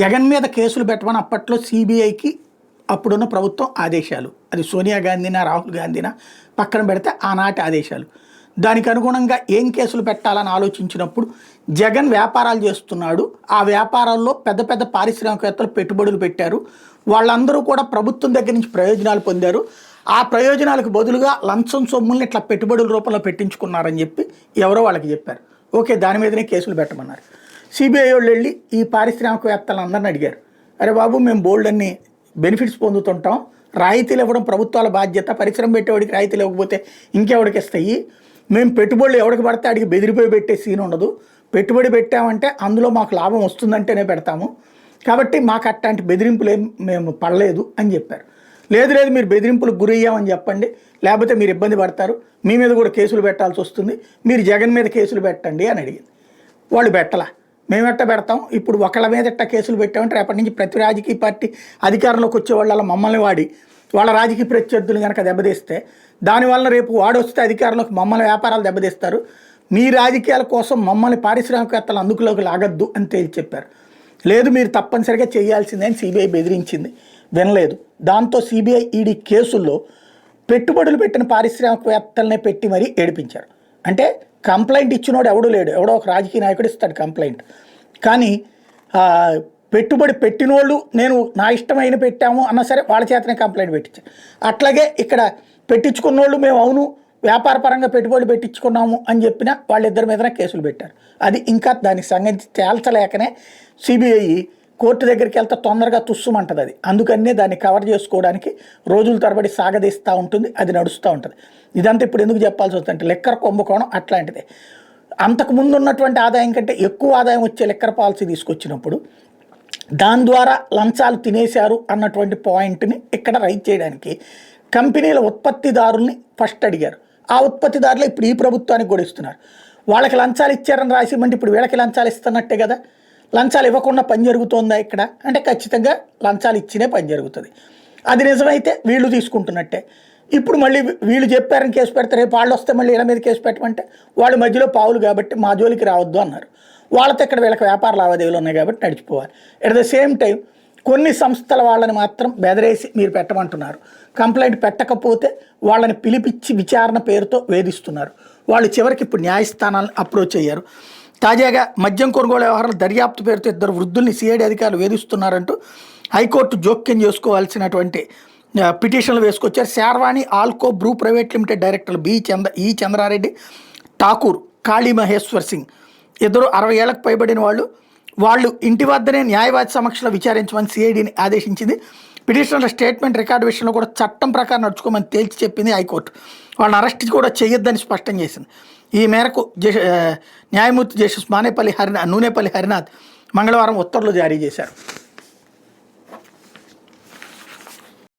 జగన్ మీద కేసులు పెట్టమని అప్పట్లో సిబిఐకి అప్పుడున్న ప్రభుత్వం ఆదేశాలు, అది సోనియా గాంధీనా రాహుల్ గాంధీనా పక్కన పెడితే ఆనాటి ఆదేశాలు. దానికి అనుగుణంగా ఏం కేసులు పెట్టాలని ఆలోచించినప్పుడు జగన్ వ్యాపారాలు చేస్తున్నాడు, ఆ వ్యాపారాల్లో పెద్ద పెద్ద పారిశ్రామికవేత్తలు పెట్టుబడులు పెట్టారు, వాళ్ళందరూ కూడా ప్రభుత్వం దగ్గర నుంచి ప్రయోజనాలు పొందారు, ఆ ప్రయోజనాలకు బదులుగా లంచం సొమ్ముల్ని ఇట్లా పెట్టుబడుల రూపంలో పెట్టించుకున్నారని చెప్పి ఎవరో వాళ్ళకి చెప్పారు. ఓకే, దాని మీదనే కేసులు పెట్టమన్నారు. సిబిఐ వాళ్ళు వెళ్ళి ఈ పారిశ్రామికవేత్తలందరిని అడిగారు, అరే బాబు మేము బోల్డ్ అన్ని బెనిఫిట్స్ పొందుతుంటాం, రాయితీలు ఇవ్వడం ప్రభుత్వాల బాధ్యత, పరిశ్రమ పెట్టేవాడికి రాయితీలు ఇవ్వకపోతే ఇంకెవడికి ఇస్తాయి, మేము పెట్టుబడులు ఎవడికి పడితే అడిగి బెదిరిపోయి పెట్టే సీన్ ఉండదు, పెట్టుబడి పెట్టామంటే అందులో మాకు లాభం వస్తుందంటేనే పెడతాము, కాబట్టి మాకు అట్లాంటి బెదిరింపులు ఏం మేము పడలేదు అని చెప్పారు. లేదు లేదు మీరు బెదిరింపులకు గురయ్యామని చెప్పండి, లేకపోతే మీరు ఇబ్బంది పడతారు, మీ మీద కూడా కేసులు పెట్టాల్సి వస్తుంది, మీరు జగన్ మీద కేసులు పెట్టండి అని అడిగింది. వాళ్ళు పెట్టలా, మేము ఎట్ట పెడతాం, ఇప్పుడు ఒకళ్ళ మీద ఎట్ట కేసులు పెట్టామంటే రేపటి నుంచి ప్రతి రాజకీయ పార్టీ అధికారంలోకి వచ్చే వాళ్ళ మమ్మల్ని వాడి వాళ్ళ రాజకీయ ప్రత్యర్థులు కనుక దెబ్బతీస్తే దానివల్ల రేపు వాడొస్తే అధికారంలోకి మమ్మల్ని వ్యాపారాలు దెబ్బతీస్తారు, మీ రాజకీయాల కోసం మమ్మల్ని పారిశ్రామికవేత్తలు అందుకులోకి లాగద్దు అని తేల్చి చెప్పారు. లేదు మీరు తప్పనిసరిగా చేయాల్సిందే అని సిబిఐ బెదిరించింది, వినలేదు. దాంతో సిబిఐ ఈడీ కేసుల్లో పెట్టుబడులు పెట్టిన పారిశ్రామికవేత్తలనే పెట్టి మరీ ఏడిపించారు. అంటే కంప్లైంట్ ఇచ్చినోడు ఎవడూ లేడు, ఎవడో ఒక రాజకీయ నాయకుడు ఇస్తాడు కంప్లైంట్, కానీ పెట్టుబడి పెట్టినోళ్ళు నేను నా ఇష్టమైన పెట్టాము అన్నా సరే వాళ్ళ చేతనే కంప్లైంట్ పెట్టించారు. అట్లాగే ఇక్కడ పెట్టించుకున్నోళ్ళు మేము అవును వ్యాపారపరంగా పెట్టుబడులు పెట్టించుకున్నాము అని చెప్పినా వాళ్ళిద్దరి మీదనే కేసులు పెట్టారు. అది ఇంకా దానికి సంగతి తేల్చలేకనే సిబిఐ కోర్టు దగ్గరికి వెళ్తే తొందరగా తుస్సుమంటుంది, అది అందుకనే దాన్ని కవర్ చేసుకోవడానికి రోజుల తరబడి సాగదీస్తూ ఉంటుంది, అది నడుస్తూ ఉంటుంది. ఇదంతా ఇప్పుడు ఎందుకు చెప్పాల్సి వస్తుందంటే లిక్కర్ కుంభకోణం అట్లాంటిదే. అంతకుముందు ఉన్నటువంటి ఆదాయం కంటే ఎక్కువ ఆదాయం వచ్చే లిక్కర్ పాలసీ తీసుకొచ్చినప్పుడు దాని ద్వారా లంచాలు తినేశారు అన్నటువంటి పాయింట్ని ఇక్కడ రైట్ చేయడానికి కంపెనీల ఉత్పత్తిదారుల్ని ఫస్ట్ అడిగారు. ఆ ఉత్పత్తిదారులు ఇప్పుడు ఈ ప్రభుత్వానికి కూడా ఇస్తున్నారు. వాళ్ళకి లంచాలు ఇచ్చారని రాసిమంటే ఇప్పుడు వీళ్ళకి లంచాలు ఇస్తున్నట్టే కదా. లంచాలు ఇవ్వకుండా పని జరుగుతుందా ఇక్కడ అంటే ఖచ్చితంగా లంచాలు ఇచ్చినే పని జరుగుతుంది. అది నిజమైతే వీళ్ళు తీసుకుంటున్నట్టే. ఇప్పుడు మళ్ళీ వీళ్ళు చెప్పారని కేసు పెడతారు, రేపు వాళ్ళు వస్తే మళ్ళీ వీళ్ళ మీద కేసు పెట్టమంటే వాళ్ళు మధ్యలో పావులు కాబట్టి మా జోలికి రావద్దు అన్నారు. వాళ్ళతో ఇక్కడ వీళ్ళకి వ్యాపార లావాదేవీలు ఉన్నాయి కాబట్టి నడిచిపోవాలి. ఎట్ ద సేమ్ టైం కొన్ని సంస్థల వాళ్ళని మాత్రం బెదరేసి మీరు పెట్టమంటున్నారు, కంప్లైంట్ పెట్టకపోతే వాళ్ళని పిలిపించి విచారణ పేరుతో వేధిస్తున్నారు. వాళ్ళు చివరికి ఇప్పుడు న్యాయస్థానాలను అప్రోచ్ అయ్యారు. తాజాగా మద్యం కొనుగోలు వ్యవహారాల దర్యాప్తు పేరుతో 2 వృద్ధుల్ని సిఐడి అధికారులు వేధిస్తున్నారంటూ హైకోర్టు జోక్యం చేసుకోవాల్సినటువంటి పిటిషన్లు వేసుకొచ్చారు. శార్వాణి ఆల్కో బ్రూ ప్రైవేట్ లిమిటెడ్ డైరెక్టర్లు ఈ చంద్రారెడ్డి, ఠాకూర్ కాళీ మహేశ్వర్ సింగ్ ఇద్దరు 60 ఏళ్లకు పైబడిన వాళ్ళు ఇంటి వద్దనే న్యాయవాది సమక్షంలో విచారించమని సిఐడిని ఆదేశించింది. పిటిషనర్ల స్టేట్మెంట్ రికార్డు విషయంలో కూడా చట్టం ప్రకారం నడుచుకోమని తేల్చి చెప్పింది హైకోర్టు. వాళ్ళని అరెస్ట్ కూడా చేయొద్దని స్పష్టం చేసింది. ఈ మేరకు న్యాయమూర్తి జస్టిస్ నూనేపల్లి హరినాథ్ మంగళవారం ఉత్తర్వులు జారీ చేశారు.